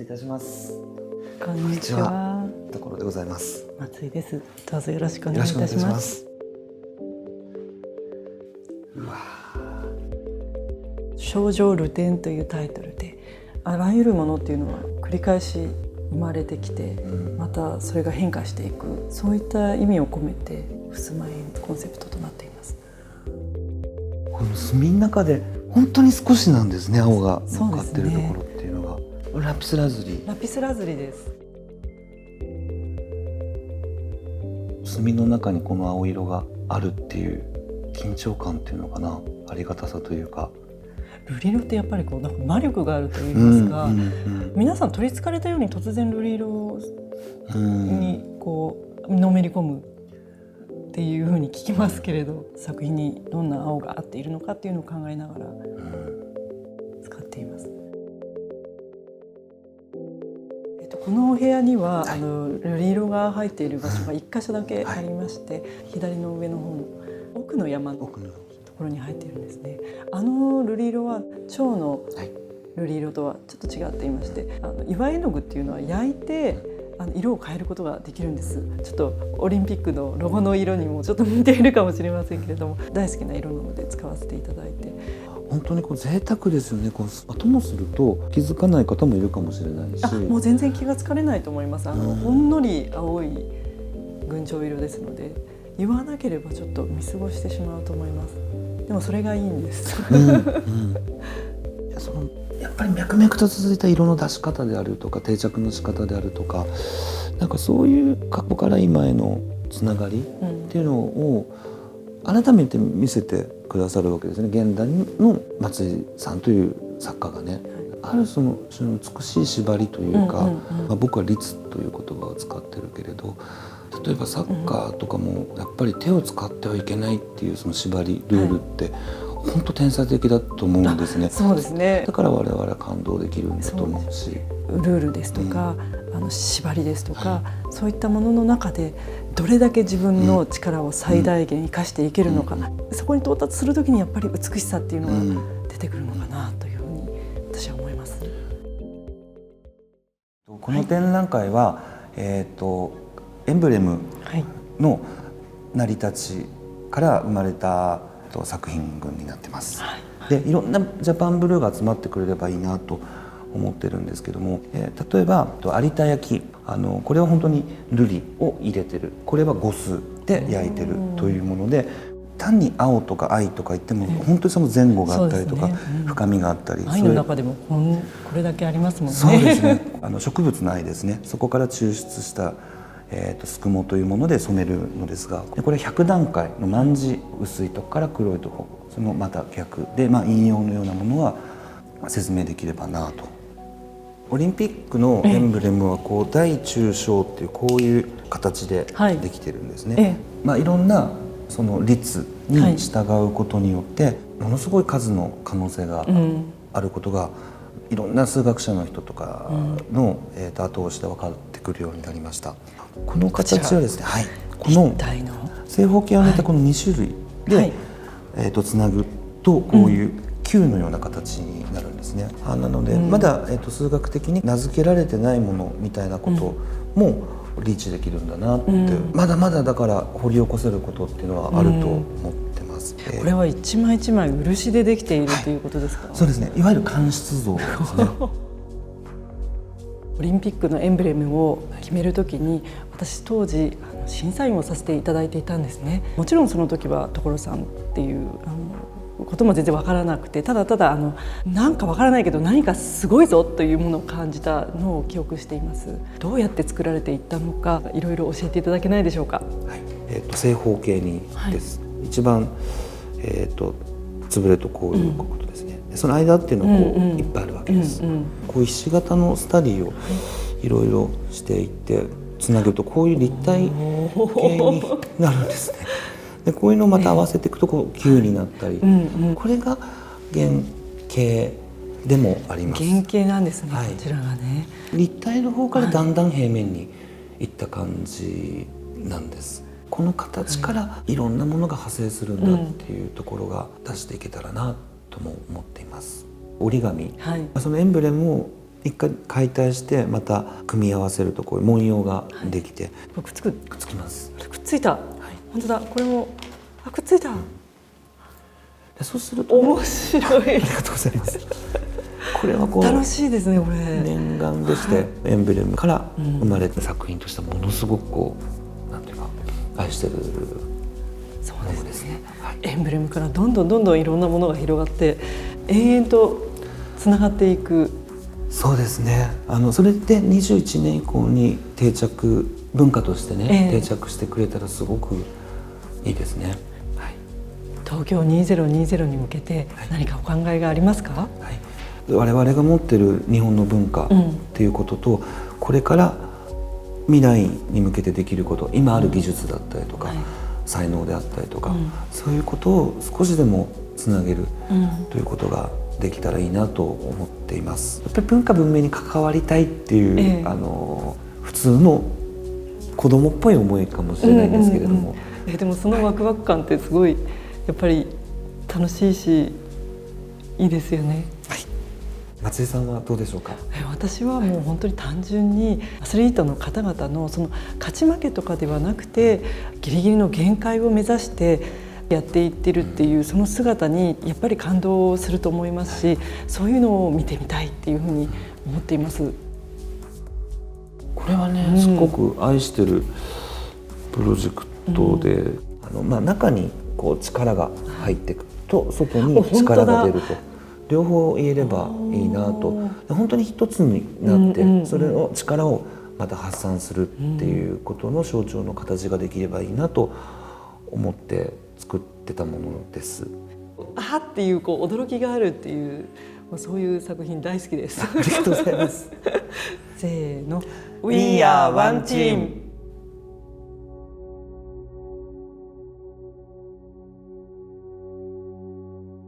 たします。こんにちは。ところでございます。松井です。どうぞよろしくお願いいたします。症状流転というタイトルで、あらゆるものっていうのは繰り返し生まれてきて、またそれが変化していく、そういった意味を込めてふすま園コンセプトとなっています。この墨の中で本当に少しなんですね、青が乗っかってるところっていうのが、ラピスラズリ。ラピスラズリです。墨の中にこの青色があるっていう緊張感っていうのかな、ありがたさというか。瑠璃色ってやっぱりこうなんか魔力があるといいますか、皆さん取りつかれたように突然瑠璃色にこうのめり込むっていうふうに聞きますけれど、作品にどんな青が合っているのかっていうのを考えながら使っています。このお部屋には瑠璃色が入っている場所が1箇所だけありまして、左の上の方の奥の山のところに入っているんですね。瑠璃色は蝶の瑠璃色とはちょっと違っていまして、岩絵の具っていうのは焼いて色を変えることができるんです。ちょっとオリンピックのロゴの色にもちょっと似ているかもしれませんけれども、大好きな色なので使わせていただいて、本当にこう贅沢ですよね。こうともすると気づかない方もいるかもしれないし、もう全然気がつかれないと思います。ほんのり青い群青色ですので、言わなければちょっと見過ごしてしまうと思います。でもそれがいいんです。やっぱり脈々と続いた色の出し方であるとか、定着の仕方であるとか、なんかそういう過去から今へのつながりっていうのを改めて見せてくださるわけですね。現代の松井さんという作家がね、あるその美しい縛りというか、僕は律という言葉を使ってるけれど、例えばサッカーとかもやっぱり手を使ってはいけないっていうその縛りルールって本当天才的だと思うんですね。そうですね。だから我々は感動できるんだと思うし、ルールですとか、縛りですとか、そういったものの中でどれだけ自分の力を最大限生かしていけるのか、そこに到達するときにやっぱり美しさっていうのが出てくるのかなというふうに私は思います。この展覧会は、エンブレムの成り立ちから生まれた作品群になってます。で、いろんなジャパンブルーが集まってくれればいいなと思ってるんですけども、例えば有田焼、これは本当に瑠璃を入れてる、これは呉須で焼いてるというもので、単に青とか藍とか言っても本当にその前後があったりとか、深みがあったり、藍の中でもこれだけありますもんね。そうですね。植物の藍ですね。そこから抽出したすくもというもので染めるのですが、これ100段階の卍、薄いとこから黒いところ、そのまた逆で、陰陽のようなものは説明できればなと。オリンピックのエンブレムはこう大中小っていうこういう形でできてるんですね。いろんなその律に従うことによってものすごい数の可能性があることが、いろんな数学者の人とかの後押しで分かってくるようになりました。この形はですね、この正方形を抜いたこの2種類でつなぐと、こういう球のような形になるんですね。なのでまだ数学的に名付けられてないものみたいなこともリーチできるんだなって、まだまだだから掘り起こせることっていうのはあると思ってます。これは一枚一枚漆でできているということですか？そうですね。いわゆる乾漆像ですね。オリンピックのエンブレムを決めるときに、私当時審査員をさせていただいていたんですね。もちろんその時は所さんっていうことも全然わからなくて、ただただなんかわからないけど何かすごいぞというものを感じたのを記憶しています。どうやって作られていったのか、いろいろ教えていただけないでしょうか？正方形にです。一番潰れるとこういうことですね。その間っていうのはこういっぱいあるわけです。こうひし形のスタディをいろいろしていってつなぐと、こういう立体形になるんですね。でこういうのをまた合わせていくとこう球になったり、これが原型でもあります。原型なんですね、こちらがね。立体の方からだんだん平面にいった感じなんです。この形からいろんなものが派生するんだっていうところが出していけたらなとも思っています。折り紙、そのエンブレムを一回解体してまた組み合わせるとこういう文様ができて、くっつきます。くっついた、本当だ、これもくっついた。でそうすると、面白い。ありがとうございます。これはこう楽しいですね、これ。念願でして、エンブレムから生まれた作品としてものすごくこうなんていうか愛してるものですね。エンブレムからどんどんいろんなものが広がって延々とつながっていく。そうですね。それで21年以降に定着文化としてね、定着してくれたらすごくいいですね。はい、東京2020に向けて何かお考えがありますか？はい、我々が持ってる日本の文化っていうことと、これから未来に向けてできること、今ある技術だったりとか、才能であったりとか、そういうことを少しでもつなげるということができたらいいなと思っています。やっぱり文化文明に関わりたいっていう、普通の子供っぽい思いかもしれないんですけれども、でもそのワクワク感ってすごいやっぱり楽しいしいいですよね。はい、松井さんはどうでしょうか？私はもう本当に単純にアスリートの方々のその勝ち負けとかではなくて、ギリギリの限界を目指してやっていってるっていうその姿にやっぱり感動すると思いますし、そういうのを見てみたいっていうふうに思っています。これはね、すごく愛してるプロジェクトで、中にこう力が入っていくと外に力が出ると両方言えればいいなと、本当に一つになってそれの力をまた発散するっていうことの象徴の形ができればいいなと思って作ってたものです。あっていう驚きがあるっていう、そういう作品大好きです。ありがとうございます。せーの、 We are one team。